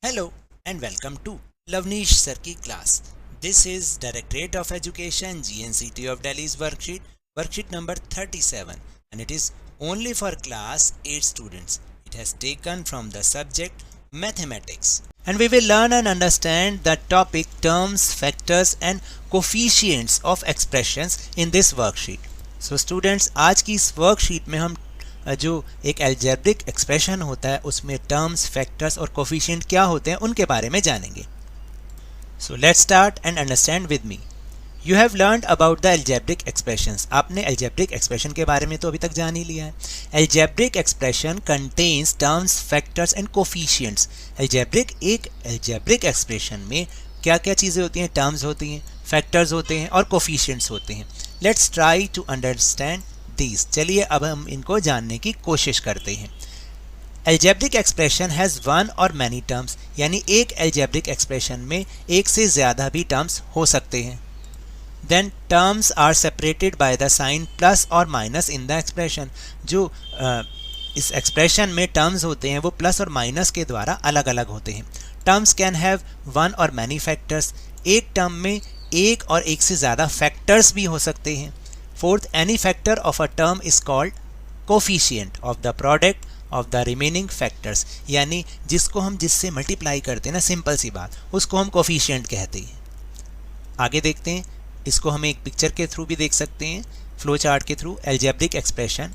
Hello and welcome to Lavnish Sir की class. This is Directorate of Education GNCT of Delhi's worksheet number 37, and it is only for class 8 students. It has taken from the subject mathematics. And we will learn and understand the topic terms, factors and coefficients of expressions in this worksheet. So students, आज की इस worksheet में हम जो एक algebraic expression होता है उसमें टर्म्स, फैक्टर्स और कोफिशिएंट क्या होते हैं उनके बारे में जानेंगे. So let's start and understand with me. You have learned about the algebraic expressions. आपने एल्जेब्रिक एक्सप्रेशन के बारे में तो अभी तक जान ही लिया है. Algebraic expression contains terms, factors and coefficients. एक एल्जेब्रिक एक्सप्रेशन में क्या क्या चीज़ें होती हैं? टर्म्स होती हैं, फैक्टर्स होते हैं और कोफिशिएंट्स होते हैं. Let's try to understand these. चलिए अब हम इनको जानने की कोशिश करते हैं. Algebraic expression has one or many terms, यानी एक एल्जेब्रिक एक्सप्रेशन में एक से ज़्यादा भी टर्म्स हो सकते हैं. Then terms are separated by the sign plus or minus in the expression. जो इस एक्सप्रेशन में टर्म्स होते हैं वो प्लस और माइनस के द्वारा अलग अलग होते हैं. Terms can have one or many factors. एक टर्म में एक और एक से ज़्यादा फैक्टर्स भी हो सकते हैं. Fourth, any factor of a term is called coefficient of the product of the remaining factors. यानी जिसको हम जिससे मल्टीप्लाई करते हैं ना, सिंपल सी बात, उसको हम कोफिशिएंट कहते हैं. आगे देखते हैं. इसको हम एक पिक्चर के थ्रू भी देख सकते हैं, फ्लो चार्ट के थ्रू. एल्जेब्रिक एक्सप्रेशन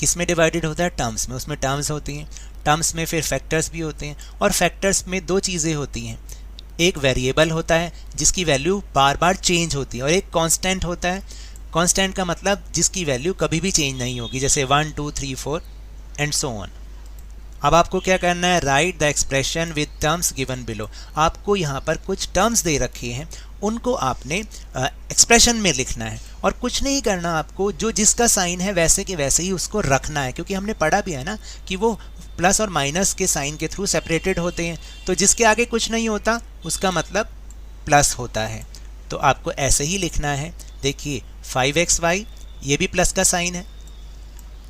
किस में डिवाइडेड होता है? टर्म्स में. उसमें टर्म्स होती हैं, टर्म्स में फिर फैक्टर्स भी होते हैं. और फैक्टर्स में दो चीज़ें होती हैं. एक वेरिएबल होता है जिसकी वैल्यू बार बार चेंज होती है, और एक कॉन्स्टेंट होता है. कांस्टेंट का मतलब जिसकी वैल्यू कभी भी चेंज नहीं होगी, जैसे 1 2 3 4 एंड सो ऑन. अब आपको क्या करना है? Right the expression with terms given below. आपको यहाँ पर कुछ टर्म्स दे रखे हैं, उनको आपने एक्सप्रेशन में लिखना है. और कुछ नहीं करना आपको, जो जिसका साइन है वैसे के वैसे ही उसको रखना है, क्योंकि हमने पढ़ा भी है ना कि वो प्लस और माइनस के साइन के थ्रू सेपरेटेड होते हैं. तो जिसके आगे कुछ नहीं होता उसका मतलब प्लस होता है. तो आपको ऐसे ही लिखना है. देखिए 5xy ये भी प्लस का साइन है,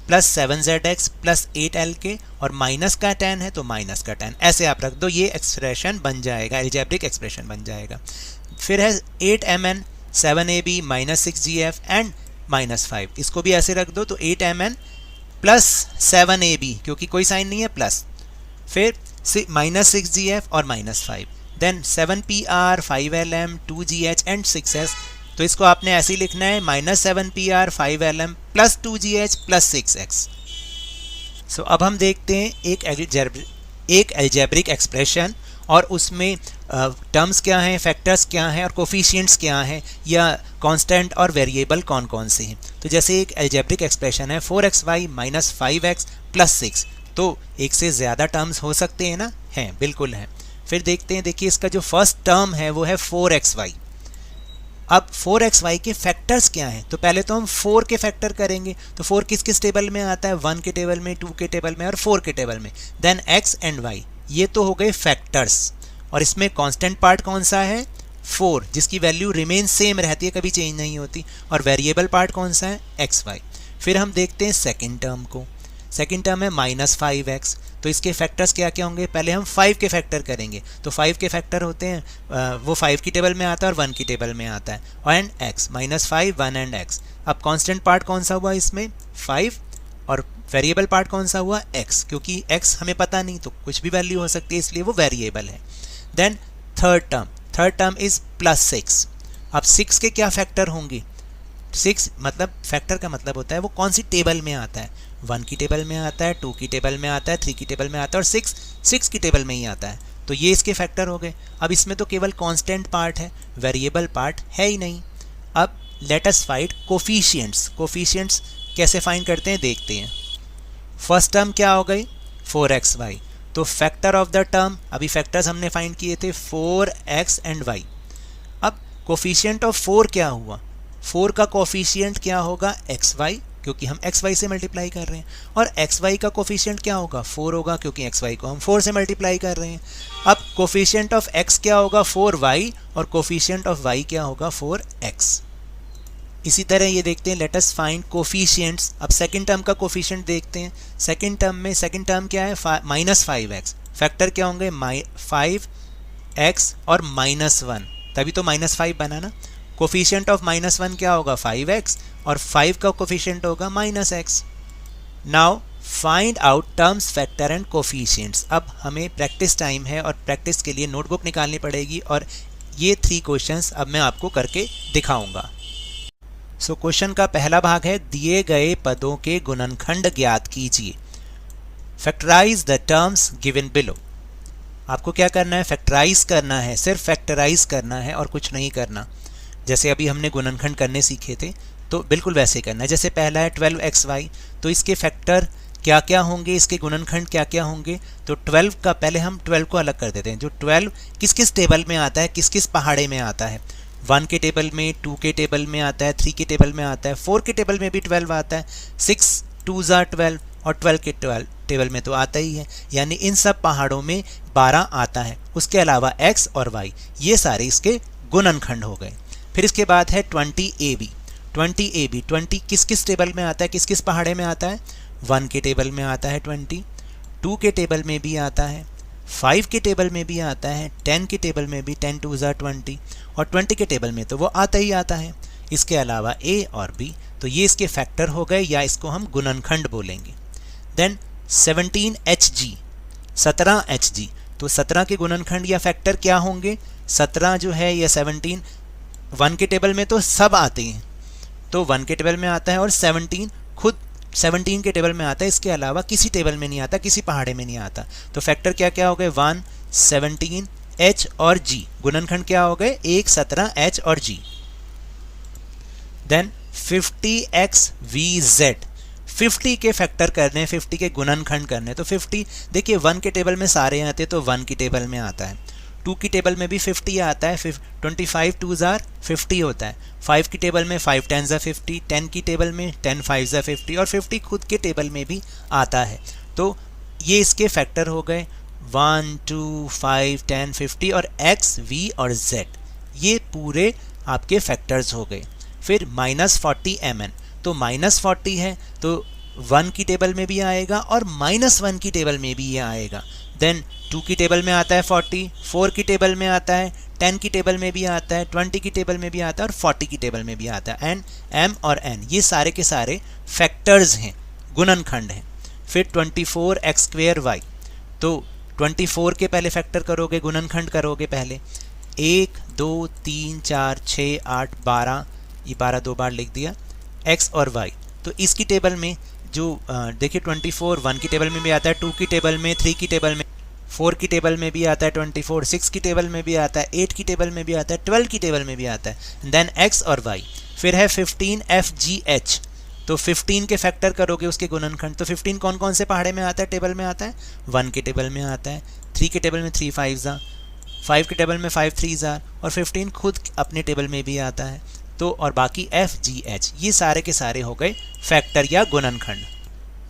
प्लस 7zx प्लस 8lk, और माइनस का 10 है तो माइनस का 10. ऐसे आप रख दो, ये एक्सप्रेशन बन जाएगा, एल्जेब्रिक एक्सप्रेशन बन जाएगा. फिर है 8mn 7ab minus 6gf and minus 5. इसको भी ऐसे रख दो, तो 8mn प्लस 7ab, क्योंकि कोई साइन नहीं है, प्लस. फिर माइनस 6gf और minus 5. Then 7pr 5lm 2gh and 6s. तो इसको आपने ऐसे ही लिखना है, minus 7pr 5lm plus 2gh plus 6x. सो अब हम देखते हैं एक एल्जेब्रिक एक्सप्रेशन, और उसमें टर्म्स क्या हैं, फैक्टर्स क्या हैं और कोफिशिएंट्स क्या हैं, या कांस्टेंट और वेरिएबल कौन कौन से हैं. तो जैसे एक एल्जेब्रिक एक्सप्रेशन है 4xy माइनस 5x प्लस 6, तो एक से ज़्यादा टर्म्स हो सकते हैं ना? हैं, बिल्कुल हैं. फिर देखते हैं. देखिए इसका जो फर्स्ट टर्म है वो है 4xy. अब 4xy के फैक्टर्स क्या हैं? तो पहले तो हम 4 के फैक्टर करेंगे. तो 4 किस किस टेबल में आता है? 1 के टेबल में, 2 के टेबल में और 4 के टेबल में. देन x एंड y, ये तो हो गए फैक्टर्स. और इसमें कांस्टेंट पार्ट कौन सा है? 4, जिसकी वैल्यू रिमेन सेम रहती है, कभी चेंज नहीं होती. और वेरिएबल पार्ट कौन सा है? xy. फिर हम देखते हैं सेकेंड टर्म को. सेकेंड टर्म है माइनस 5x. तो इसके फैक्टर्स क्या क्या होंगे? पहले हम 5 के फैक्टर करेंगे. तो 5 के फैक्टर होते हैं, वो 5 की टेबल में आता है और 1 की टेबल में आता है. And x minus 5 1 and x. अब कांस्टेंट पार्ट कौन सा हुआ इसमें? 5. और वेरिएबल पार्ट कौन सा हुआ? x, क्योंकि x हमें पता नहीं, तो कुछ भी वैल्यू हो सकती है, इसलिए वो वेरिएबल है. Then third term is plus 6. अब 6 के क्या फैक्टर होंगे? 6 मतलब फैक्टर का मतलब होता है वो कौन सी टेबल में आता है. 1 की टेबल में आता है, 2 की टेबल में आता है, 3 की टेबल में आता है, और 6 की टेबल में ही आता है. तो ये इसके फैक्टर हो गए. अब इसमें तो केवल कांस्टेंट पार्ट है, वेरिएबल पार्ट है ही नहीं. अब let us find coefficients. Coefficients कैसे फाइंड करते हैं देखते हैं. फर्स्ट टर्म क्या हो गई? 4xy. तो फैक्टर ऑफ द टर्म, अभी फैक्टर्स हमने फाइंड किए थे 4x एंड y. अब कोफिशिएंट ऑफ 4 क्या हुआ? 4 का कोफिशिएंट क्या होगा? xy, क्योंकि हम xy से मल्टीप्लाई कर रहे हैं. और xy का कोफिशिएंट क्या होगा? 4 होगा, क्योंकि xy को हम 4 से मल्टीप्लाई कर रहे हैं. अब कोफिशिएंट ऑफ x क्या होगा? 4y. और कोफिशिएंट ऑफ y क्या होगा? 4x. इसी तरह ये देखते हैं, लेट अस फाइंड कोफिशिएंट्स. अब सेकंड टर्म का कोफिशिएंट देखते हैं. सेकंड टर्म क्या है? Minus 5x. फैक्टर क्या होंगे 5x और -1, तभी तो -5 बना ना। कोफिशिएंट ऑफ -1 क्या होगा 5x और 5 का कोफिशिएंट होगा -x। Now find out terms factor and coefficients. अब हमें प्रैक्टिस टाइम है और प्रैक्टिस के लिए नोटबुक निकालनी पड़ेगी और ये 3 क्वेश्चंस अब मैं आपको करके दिखाऊंगा। सो क्वेश्चन का पहला भाग है दिए गए पदों के गुणनखंड ज्ञात कीजिए। Factorize the terms given below. आपको क्या करना है, फैक्टराइज करना है, सिर्फ फैक्टराइज करना है और कुछ नहीं करना। जैसे अभी हमने गुणनखंड करने सीखे थे तो बिल्कुल वैसे करना है। जैसे पहला है 12xy, तो इसके फैक्टर क्या क्या होंगे, इसके गुणनखंड क्या क्या होंगे। तो 12 का पहले हम 12 को अलग कर देते हैं। जो 12 किस किस टेबल में आता है, किस किस पहाड़े में आता है। 1 के टेबल में, 2 के टेबल में आता है, 3 के टेबल में आता है, 4 के टेबल में भी 12 आता है, 6 2 are 12 और 12 के टेबल में तो आता ही है। यानी इन सब पहाड़ों में 12 आता है। उसके अलावा x और y ये सारे इसके गुणनखंड हो गए। फिर इसके बाद है 20ab। 20 किस किस टेबल में आता है, किस किस पहाड़े में आता है। 1 के टेबल में आता है 20, 2 के टेबल में भी आता है, 5 के टेबल में भी आता है, 10 के टेबल में भी, 10 2 are 20 और 20 के टेबल में तो वो आता ही आता है। इसके अलावा a और b, तो ये इसके फैक्टर हो गए या इसको हम गुणनखंड बोलेंगे। देन 17hg, 17hg, तो 17 के गुणनखंड या फैक्टर क्या होंगे। 17 जो है या 17 1 के टेबल में तो सब आते हैं, तो 1 के टेबल में आता है और 17 खुद 17 के टेबल में आता है। इसके अलावा किसी टेबल में नहीं आता, किसी पहाड़े में नहीं आता। तो फैक्टर क्या क्या हो गए 1 17 h और g। गुणनखंड क्या हो गए 1 17 h और g। देन 50xvz, 50 के फैक्टर करने, 50 के गुणनखंड करने। तो 50 देखिए 1 के टेबल में सारे आते हैं तो 1 की टेबल में आता है, 2 की टेबल में भी 50 आता है, 25 2 are 50 होता है, 5 की टेबल में 5 10 are 50, 10 की टेबल में 10 5 are 50 और 50 खुद के टेबल में भी आता है। तो ये इसके फैक्टर हो गए 1 2 5 10 50 और x v और z, ये पूरे आपके फैक्टर्स हो गए। फिर -40 mn, तो -40 है तो 1 की टेबल में भी आएगा और -1 की टेबल में भी ये आएगा। देन 2 की टेबल में आता है 40, 4 की टेबल में आता है, 10 की टेबल में भी आता है, 20 की टेबल में भी आता है और 40 की टेबल में भी आता है। एंड m और n ये सारे के सारे फैक्टर्स हैं, गुणनखंड हैं। फिर 24x²y, तो 24 के पहले फैक्टर करोगे, गुणनखंड करोगे पहले 1 2 3 4 6 8 12, ये 12 2 बार लिख दिया, x और y। तो इसकी टेबल में जो देखिए 24 1 की टेबल में भी आता है, 2 की टेबल में, 3 की टेबल में, 4 की टेबल में भी आता है 24, 6 की टेबल में भी आता है, 8 की टेबल में भी आता है, 12 की टेबल में भी आता है। देन x और y। फिर है 15fgh, तो 15 के फैक्टर करोगे उसके गुणनखंड। तो 15 कौन कौन से पहाड़े में आता है, टेबल में आता है। 1 के टेबल में आता है, 3 के टेबल में 3 5 are, 5 के टेबल में 5 3 are और 15 खुद अपने टेबल में भी आता है। तो और बाकी f g h ये सारे के सारे हो गए फैक्टर या गुणनखंड।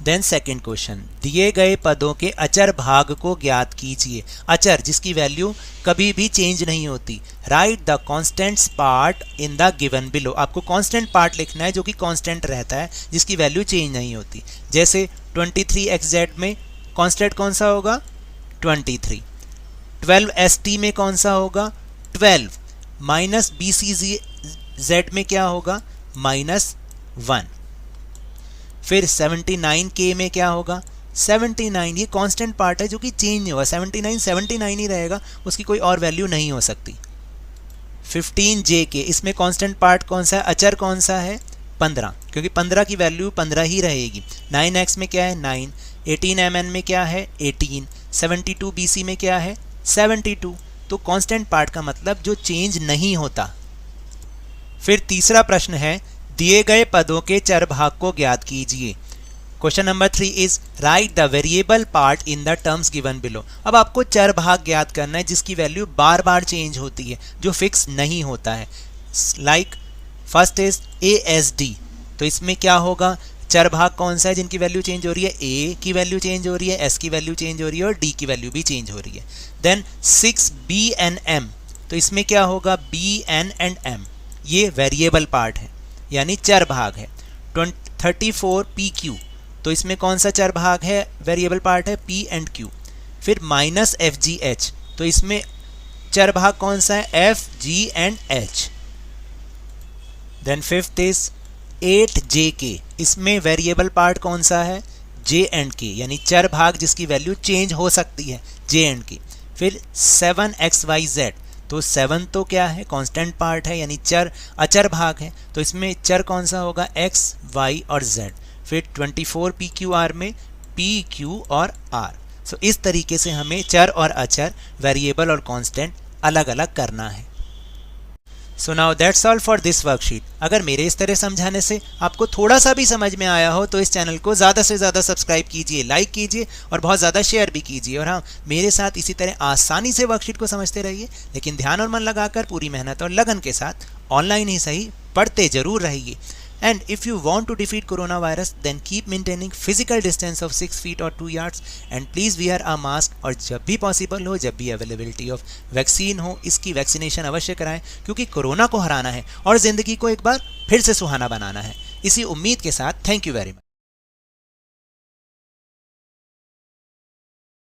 देन सेकंड क्वेश्चन, दिए गए पदों के अचर भाग को ज्ञात कीजिए। अचर जिसकी वैल्यू कभी भी चेंज नहीं होती। Right the constants part in the given below. आपको कांस्टेंट पार्ट लिखना है जो कि कांस्टेंट रहता है, जिसकी वैल्यू चेंज नहीं होती। जैसे 23xz में कांस्टेंट कौन सा होगा 23, 12st में कौन सा होगा 12, -bcz में क्या होगा -1। फिर 79k में क्या होगा 79, ये कांस्टेंट पार्ट है जो कि चेंज नहीं होगा। 79 79 ही रहेगा, उसकी कोई और वैल्यू नहीं हो सकती। 15jk, इसमें कांस्टेंट पार्ट कौन सा है, अचर कौन सा है 15, क्योंकि 15 की वैल्यू 15 ही रहेगी। 9x में क्या है 9, 18mn में क्या है 18, 72bc में क्या है 72। तो कांस्टेंट पार्ट का मतलब जो चेंज नहीं होता। फिर तीसरा प्रश्न है, दिए गए पदों के चरभाग को ज्ञात कीजिए। Question number 3 is right the variable part in the terms given below. अब आपको चरभाग ज्ञात करना है जिसकी वैल्यू बार बार चेंज होती है, जो फिक्स नहीं होता है। लाइक फर्स्ट इज ASD, तो इसमें क्या होगा चरभाग कौन सा है जिनकी वैल्यू चेंज हो रही है, A की वैल्यू चेंज हो रही है, S की वैल्यू चेंज हो रही है और D की वैल्यू भी चेंज हो रही है। देन 6BNM, तो इसमें क्या होगा BN एंड M, ये वेरिएबल पार्ट है यानी चर भाग है। 34PQ, तो इसमें कौन सा चर भाग है वेरिएबल पार्ट है P एंड Q। फिर माइनस एफ जी एच, तो इसमें चर भाग कौन सा है, F G and H. Then fifth is 8jk, इसमें वेरिएबल पार्ट कौन सा है, जे एंड के, यानी चर भाग जिसकी वैल्यू चेंज हो सकती है, जे एंड के। फिर 7xyz, तो 7 तो क्या है, कांस्टेंट पार्ट है, यानी चर अचर भाग है, तो इसमें चर कौन सा होगा, x, y और z। फिर 24pqr में p, q और r। सो इस तरीके से हमें चर और अचर, वेरिएबल और कांस्टेंट अलग अलग करना है। So now that's all for this worksheet. अगर मेरे इस तरह समझाने से आपको थोड़ा सा भी समझ में आया हो तो इस चैनल को ज़्यादा से ज़्यादा सब्सक्राइब कीजिए, लाइक कीजिए और बहुत ज़्यादा शेयर भी कीजिए। और हाँ, मेरे साथ इसी तरह आसानी से वर्कशीट को समझते रहिए, लेकिन ध्यान और मन लगाकर पूरी मेहनत और लगन के साथ ऑनलाइन ही सही पढ़ते जरूर रहिए। And if you want to defeat coronavirus, then keep maintaining physical distance of 6 feet or 2 yards and please wear a mask। और जब भी पॉसिबल हो, जब भी अवेलेबिलिटी ऑफ वैक्सीन हो, इसकी वैक्सीनेशन अवश्य कराएं, क्योंकि कोरोना को हराना है और ज़िंदगी को एक बार फिर से सुहाना बनाना है। इसी उम्मीद के साथ थैंक यू वेरी मच।